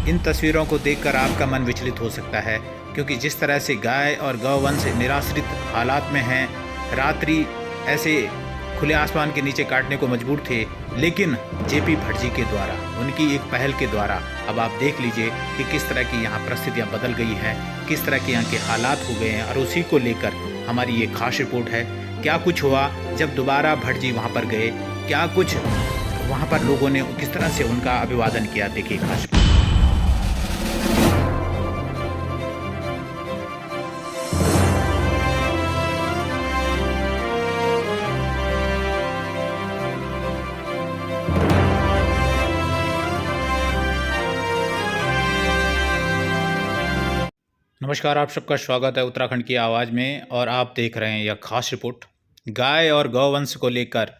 इन तस्वीरों को देखकर आपका मन विचलित हो सकता है, क्योंकि जिस तरह से गाय और गौवंश निराश्रित हालात में हैं, रात्रि ऐसे खुले आसमान के नीचे काटने को मजबूर थे, लेकिन जेपी भटजी के द्वारा, उनकी एक पहल के द्वारा अब आप देख लीजिए कि किस तरह की यहाँ परिस्थितियाँ बदल गई हैं, किस तरह के यहाँ के हालात हो गए हैं। और उसी को लेकर हमारी ये खास रिपोर्ट है। क्या कुछ हुआ जब दोबारा भटजी वहाँ पर गए, क्या कुछ वहाँ पर लोगों ने किस तरह से उनका अभिवादन किया, देखिए खास। नमस्कार, आप सबका स्वागत है उत्तराखंड की आवाज़ में और आप देख रहे हैं यह खास रिपोर्ट। गाय और गौवंश को लेकर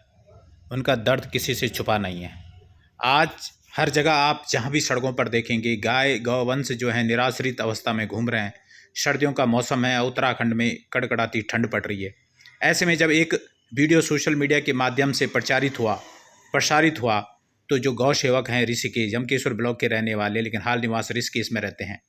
उनका दर्द किसी से छुपा नहीं है। आज हर जगह आप जहां भी सड़कों पर देखेंगे, गाय गौवंश जो है निराश्रित अवस्था में घूम रहे हैं। सर्दियों का मौसम है, उत्तराखंड में कड़कड़ाती ठंड पड़ रही है। ऐसे में जब एक वीडियो सोशल मीडिया के माध्यम से प्रसारित हुआ तो जो गौ सेवक हैं ऋषिकेश जमकेश्वर ब्लॉक के रहने वाले, लेकिन हाल निवास ऋषिकेश में रहते हैं,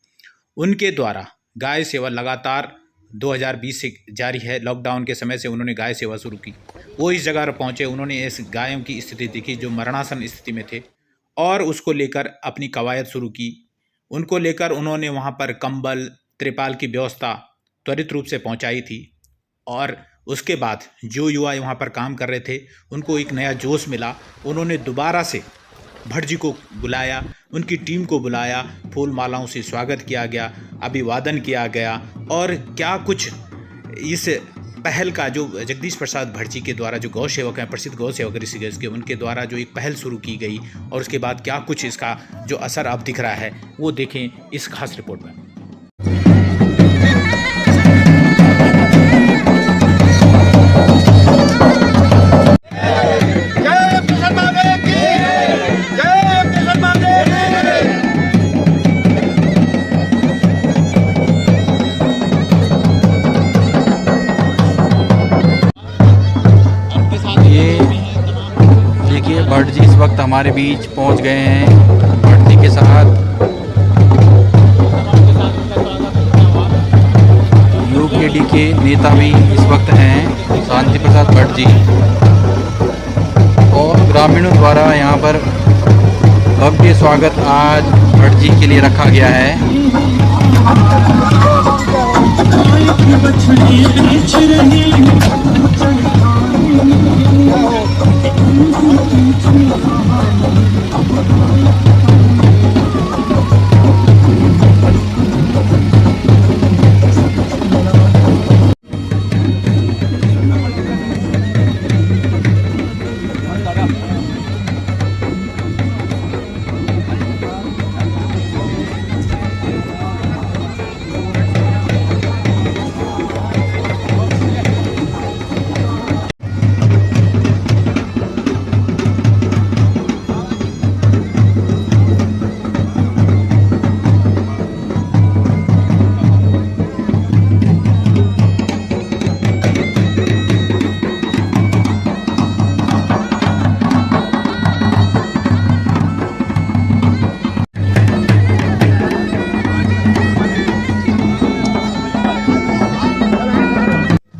उनके द्वारा गाय सेवा लगातार 2020 से जारी है। लॉकडाउन के समय से उन्होंने गाय सेवा शुरू की। वो इस जगह पहुंचे, उन्होंने इस गायों की स्थिति देखी जो मरणासन स्थिति में थे, और उसको लेकर अपनी कवायद शुरू की। उनको लेकर उन्होंने वहां पर कंबल त्रिपाल की व्यवस्था त्वरित रूप से पहुंचाई थी। और उसके बाद जो युवा वहाँ पर काम कर रहे थे, उनको एक नया जोश मिला। उन्होंने दोबारा से भटजी को बुलाया, उनकी टीम को बुलाया, फूल मालाओं से स्वागत किया गया, अभिवादन किया गया। और क्या कुछ इस पहल का, जो जगदीश प्रसाद भटजी के द्वारा, जो गौ सेवक हैं, प्रसिद्ध गौ सेवक ऋषिकेश के, उनके द्वारा जो एक पहल शुरू की गई, और उसके बाद क्या कुछ इसका जो असर अब दिख रहा है, वो देखें इस खास रिपोर्ट में। भटजी इस वक्त हमारे बीच पहुंच गए हैं। भटजी के साथ यूकेडी के नेता भी इस वक्त हैं, शांति प्रसाद भटजी, और ग्रामीणों द्वारा यहां पर भव्य स्वागत आज भटजी के लिए रखा गया है।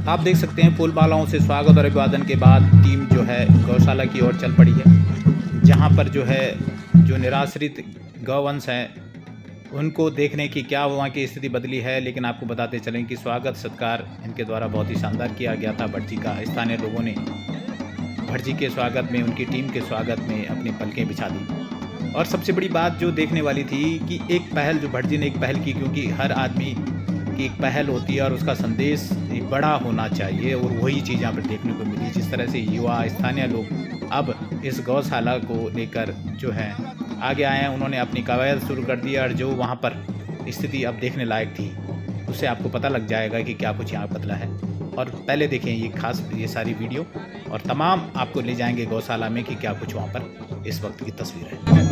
आप देख सकते हैं फूल मालाओं से स्वागत और अभिवादन के बाद टीम जो है गौशाला की ओर चल पड़ी है, जहां पर जो है जो निराश्रित गौवंश हैं उनको देखने की क्या वहाँ की स्थिति बदली है। लेकिन आपको बताते चलें कि स्वागत सत्कार इनके द्वारा बहुत ही शानदार किया गया था भटजी का। स्थानीय लोगों ने भटजी के स्वागत में, उनकी टीम के स्वागत में अपनी पलकें बिछा दी। और सबसे बड़ी बात जो देखने वाली थी कि एक पहल, जो भटजी ने एक पहल की, क्योंकि हर आदमी की एक पहल होती है और उसका संदेश एक बड़ा होना चाहिए, और वही चीज़ यहाँ पर देखने को मिली। जिस तरह से युवा स्थानीय लोग अब इस गौशाला को लेकर जो है आगे आए हैं, उन्होंने अपनी कवायद शुरू कर दी। और जो वहाँ पर स्थिति अब देखने लायक थी, उससे आपको पता लग जाएगा कि क्या कुछ यहाँ बदला है। और पहले देखें ये सारी वीडियो, और तमाम आपको ले जाएंगे गौशाला में कि क्या कुछ वहाँ पर इस वक्त की तस्वीर है।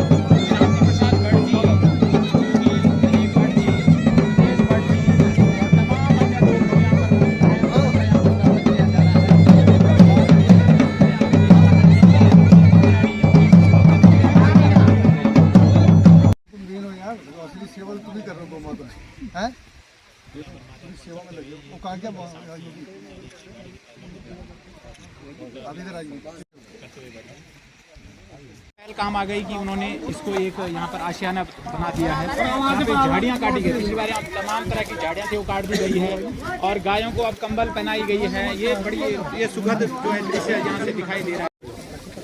सेवा तुम ही कर रहे हो गौ माता है, सेवा में लगे वो कहाँ क्या आप इधर आइए। पहल काम आ गई कि उन्होंने इसको एक यहाँ पर आशियाना बना दिया है। यहाँ पे झाड़ियाँ काटी गई, पिछली बार यहाँ तमाम तरह की झाड़ियाँ थी वो काट दी गई है और गायों को अब कंबल पहनाई गई है। ये बड़ी ये सुखद जो है दृश्य यहाँ से दिखाई दे रहा है।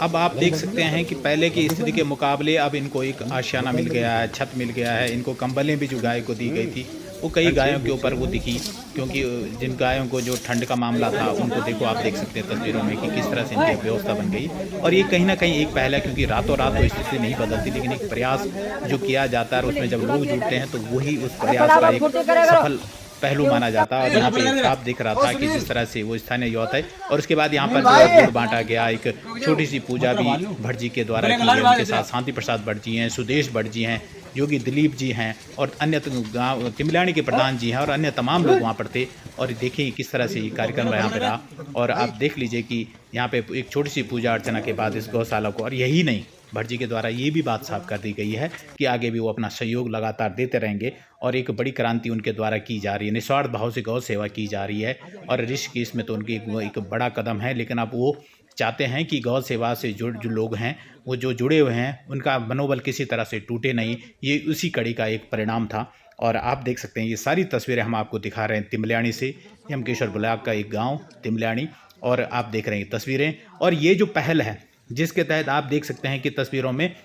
अब आप देख सकते हैं कि पहले की स्थिति के मुकाबले अब इनको एक आशियाना मिल गया है, छत मिल गया है। इनको कंबलें भी जो गाय को दी गई थी वो कई गायों के ऊपर वो दिखी, क्योंकि जिन गायों को जो ठंड का मामला था उनको देखो, आप देख सकते हैं तस्वीरों में कि किस तरह से इनकी व्यवस्था बन गई। और ये कहीं ना कहीं एक पहल है, क्योंकि रातों रात तो स्थिति नहीं बदलती, लेकिन एक प्रयास जो किया जाता है और उसमें जब लोग जुटते हैं तो वही उस प्रयास का एक सफल पहलू माना जाता है। और यहाँ पे साफ दिख रहा था कि जिस तरह से वो स्थानीय युवा थे। और उसके बाद यहाँ पर जो है गुड़ बांटा गया, एक छोटी सी पूजा भी भट्ट जी के द्वारा की गई। उनके साथ शांति प्रसाद भट्ट जी हैं, सुदेश भट्ट जी हैं, योगी दिलीप जी हैं और अन्य गाँव तिमलानी के प्रधान जी हैं और अन्य तमाम लोग वहाँ पर थे। और देखिए किस तरह से ये कार्यक्रम यहाँ पर रहा। और आप देख लीजिए कि यहाँ पे एक छोटी सी पूजा अर्चना के बाद इस गौशाला को, और यही नहीं, भट्ट जी के द्वारा ये भी बात साफ कर दी गई है कि आगे भी वो अपना सहयोग लगातार देते रहेंगे। और एक बड़ी क्रांति उनके द्वारा की जा रही है, निस्वार्थ भाव से गौ सेवा की जा रही है। और ऋषिकेश में तो उनकी एक बड़ा कदम है, लेकिन अब वो चाहते हैं कि गौ सेवा से जो लोग हैं वो जो जुड़े हुए हैं उनका मनोबल किसी तरह से टूटे नहीं। ये उसी कड़ी का एक परिणाम था। और आप देख सकते हैं ये सारी तस्वीरें हम आपको दिखा रहे हैं तिमल्याणी से, यमकेश्वर ब्लॉक का एक गाँव तिमल्याणी। और आप देख रहे हैं तस्वीरें, और ये जो पहल है जिसके तहत आप देख सकते हैं कि तस्वीरों में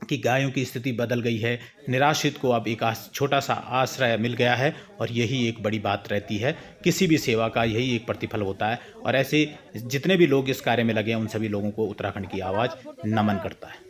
कि गायों की स्थिति बदल गई है, निराश्रित को अब एक छोटा सा आश्रय मिल गया है। और यही एक बड़ी बात रहती है, किसी भी सेवा का यही एक प्रतिफल होता है। और ऐसे जितने भी लोग इस कार्य में लगे हैं उन सभी लोगों को उत्तराखंड की आवाज़ नमन करता है।